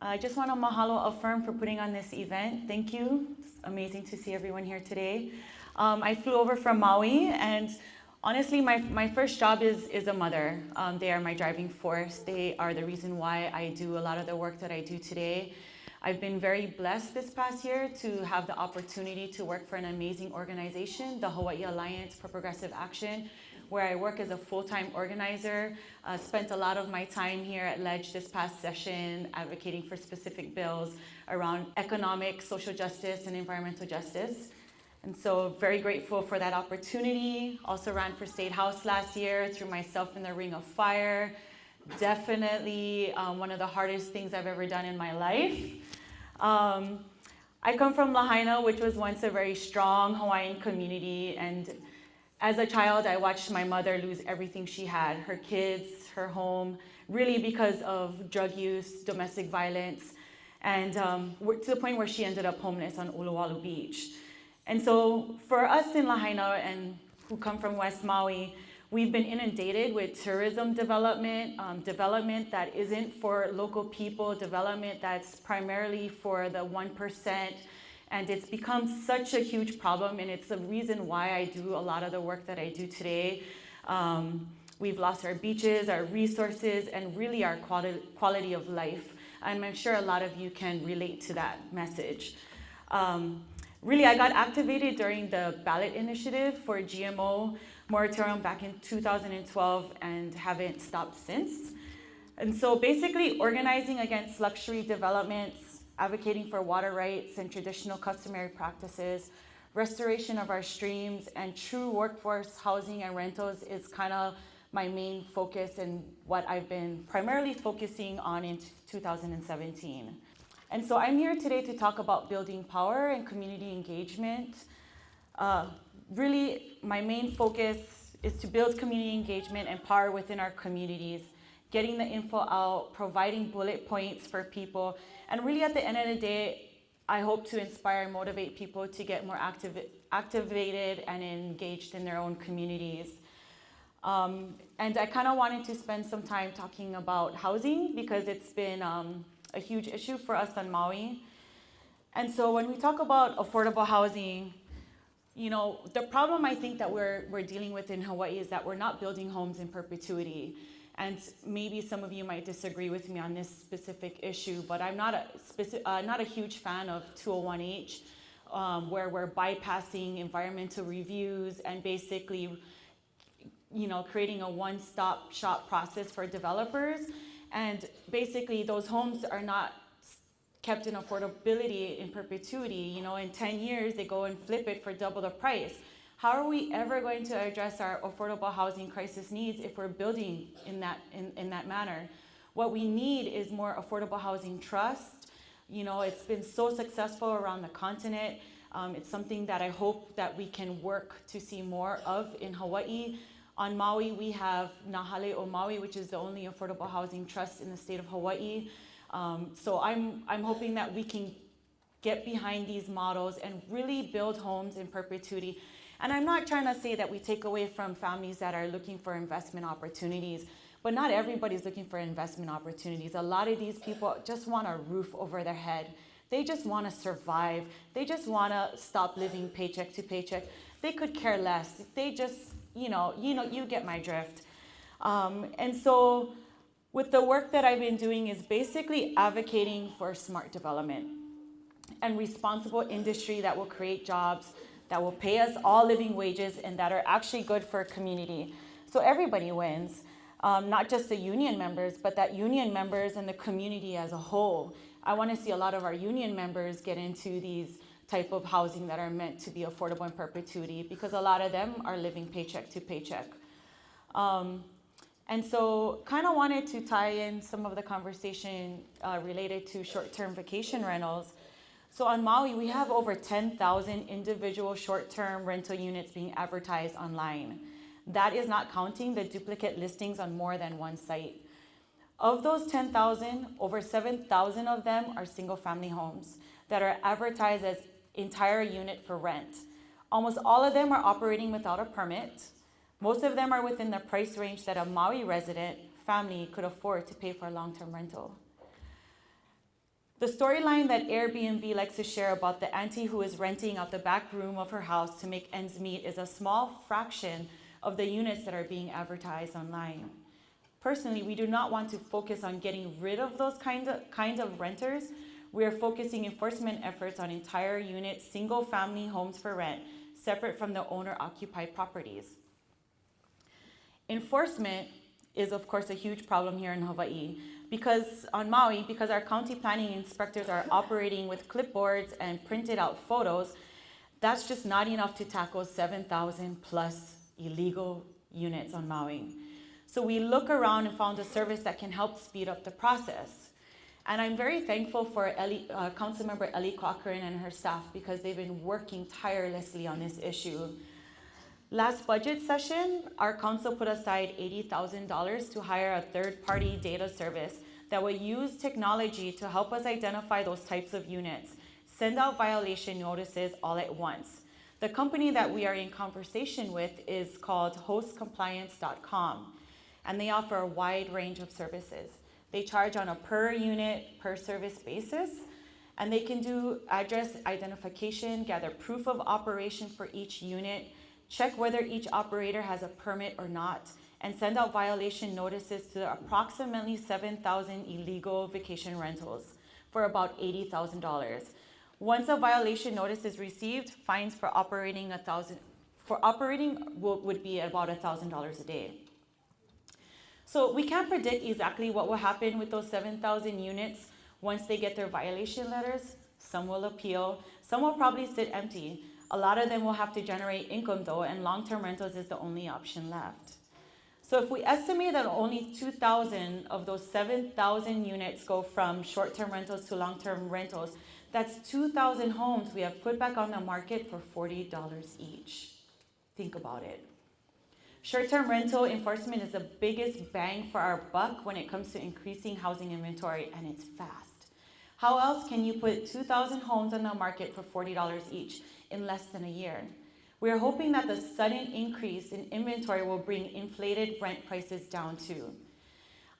I just want to mahalo affirm for putting on this event. Thank you. It's amazing to see everyone here today. I flew over from Maui, and honestly, my first job is a mother. They are my driving force. They are the reason why I do a lot of the work that I do today. I've been very blessed this past year to have the opportunity to work for an amazing organization, the Hawaii Alliance for Progressive Action, where I work as a full-time organizer. Spent a lot of my time here at Ledge this past session advocating for specific bills around economic, social justice, and environmental justice. And so very grateful for that opportunity. Also ran for State House last year, threw myself in the ring of fire. Definitely one of the hardest things I've ever done in my life. I come from Lahaina, which was once a very strong Hawaiian community, and as a child, I watched my mother lose everything she had, her kids, her home, really because of drug use, domestic violence, and to the point where she ended up homeless on Uluwatu Beach. And so for us in Lahaina and who come from West Maui, we've been inundated with tourism development, development that isn't for local people, development that's primarily for the 1%. And it's become such a huge problem, and it's the reason why I do a lot of the work that I do today. We've lost our beaches, our resources, and really our quality of life. And I'm sure a lot of you can relate to that message. Really, I got activated during the ballot initiative for GMO moratorium back in 2012 and haven't stopped since. And so basically organizing against luxury developments, advocating for water rights and traditional customary practices, restoration of our streams, and true workforce housing and rentals is kind of my main focus and what I've been primarily focusing on in 2017. And so I'm here today to talk about building power and community engagement. Really, my main focus is to build community engagement and power within our communities, getting the info out, providing bullet points for people. And really at the end of the day, I hope to inspire and motivate people to get more activated and engaged in their own communities. And I kind of wanted to spend some time talking about housing because it's been a huge issue for us on Maui. And so when we talk about affordable housing, you know, the problem I think that we're dealing with in Hawaii is that we're not building homes in perpetuity. And maybe some of you might disagree with me on this specific issue, but I'm not a huge fan of 201H, where we're bypassing environmental reviews and basically, you know, creating a one-stop shop process for developers. And basically, those homes are not kept in affordability in perpetuity. You know, in 10 years, they go and flip it for double the price. How are we ever going to address our affordable housing crisis needs if we're building in that manner? What we need is more affordable housing trust. You know, it's been so successful around the continent. It's something that I hope that we can work to see more of in Hawaii. On Maui, we have Na Hale O Maui, which is the only affordable housing trust in the state of Hawaii. So I'm hoping that we can get behind these models and really build homes in perpetuity. And I'm not trying to say that we take away from families that are looking for investment opportunities, but not everybody's looking for investment opportunities. A lot of these people just want a roof over their head. They just want to survive. They just want to stop living paycheck to paycheck. They could care less. They just, you get my drift. And so with the work that I've been doing is basically advocating for smart development and responsible industry that will create jobs, that will pay us all living wages, and that are actually good for a community. So everybody wins, not just the union members, but that union members and the community as a whole. I want to see a lot of our union members get into these type of housing that are meant to be affordable in perpetuity, because a lot of them are living paycheck to paycheck. And so kind of wanted to tie in some of the conversation related to short-term vacation rentals. So on Maui, we have over 10,000 individual short-term rental units being advertised online. That is not counting the duplicate listings on more than one site. Of those 10,000, over 7,000 of them are single-family homes that are advertised as entire unit for rent. Almost all of them are operating without a permit. Most of them are within the price range that a Maui resident family could afford to pay for a long-term rental. The storyline that Airbnb likes to share about the auntie who is renting out the back room of her house to make ends meet is a small fraction of the units that are being advertised online. Personally, we do not want to focus on getting rid of those kinds of renters. We are focusing enforcement efforts on entire unit, single-family homes for rent, separate from the owner-occupied properties. Enforcement is, of course, a huge problem here in Hawaii. On Maui, because our county planning inspectors are operating with clipboards and printed out photos, that's just not enough to tackle 7,000 plus illegal units on Maui. So we look around and found a service that can help speed up the process. And I'm very thankful for Councilmember Elle Cochran and her staff because they've been working tirelessly on this issue. Last budget session, our council put aside $80,000 to hire a third-party data service that will use technology to help us identify those types of units, send out violation notices all at once. The company that we are in conversation with is called hostcompliance.com, and they offer a wide range of services. They charge on a per unit, per service basis, and they can do address identification, gather proof of operation for each unit, check whether each operator has a permit or not, and send out violation notices to approximately 7,000 illegal vacation rentals for about $80,000. Once a violation notice is received, fines for operating would be about $1,000 a day. So we can't predict exactly what will happen with those 7,000 units once they get their violation letters. Some will appeal, some will probably sit empty. A lot of them will have to generate income though, and long-term rentals is the only option left. So if we estimate that only 2,000 of those 7,000 units go from short-term rentals to long-term rentals, that's 2,000 homes we have put back on the market for $40 each. Think about it. Short-term rental enforcement is the biggest bang for our buck when it comes to increasing housing inventory, and it's fast. How else can you put 2,000 homes on the market for $40 each in less than a year? We are hoping that the sudden increase in inventory will bring inflated rent prices down too.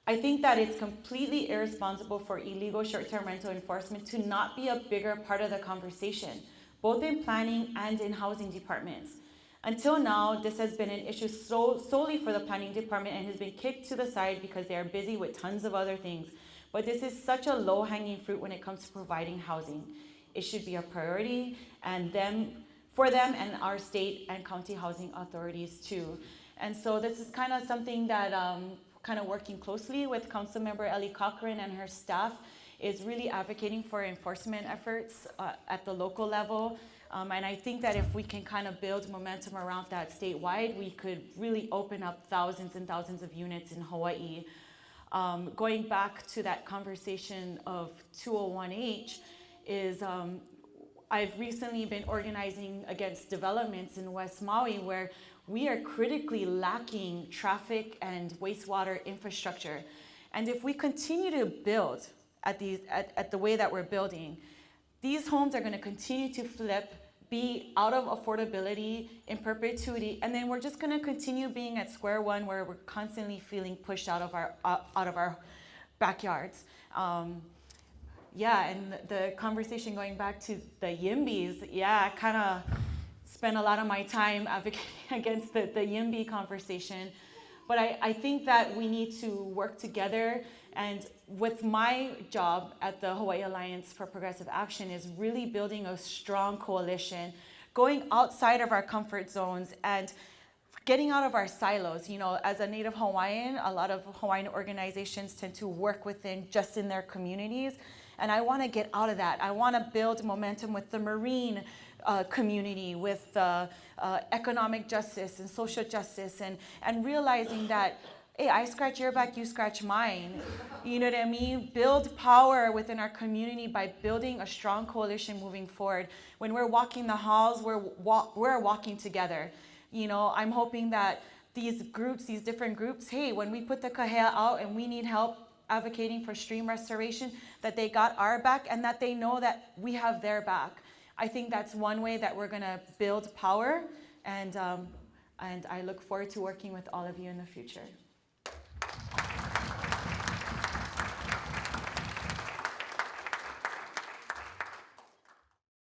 I think that it's completely irresponsible for illegal short-term rental enforcement to not be a bigger part of the conversation, both in planning and in housing departments. Until now, this has been an issue solely for the planning department and has been kicked to the side because they are busy with tons of other things. But this is such a low-hanging fruit when it comes to providing housing. It should be a priority for them and our state and county housing authorities too. And so this is kind of something that kind of working closely with Councilmember Elle Cochran and her staff is really advocating for enforcement efforts at the local level. And I think that if we can kind of build momentum around that statewide, we could really open up thousands and thousands of units in Hawaii. Going back to that conversation of 201H is I've recently been organizing against developments in West Maui where we are critically lacking traffic and wastewater infrastructure. And if we continue to build at the way that we're building, these homes are going to continue to flip, be out of affordability in perpetuity, and then we're just going to continue being at square one where we're constantly feeling pushed out of our backyards. Yeah, and the conversation going back to the YIMBYs, yeah, I kind of spent a lot of my time advocating against the YIMBY conversation. But I think that we need to work together, and with my job at the Hawaii Alliance for Progressive Action is really building a strong coalition, going outside of our comfort zones and getting out of our silos. You know, as a Native Hawaiian, a lot of Hawaiian organizations tend to work just in their communities. And I want to get out of that. I want to build momentum with the Marine community, with economic justice and social justice, and realizing that, hey, I scratch your back, you scratch mine. You know what I mean? Build power within our community by building a strong coalition moving forward. When we're walking the halls, we're walking together. You know, I'm hoping that these different groups, hey, when we put the kahea out and we need help advocating for stream restoration, that they got our back and that they know that we have their back. I think that's one way that we're going to build power, and I look forward to working with all of you in the future.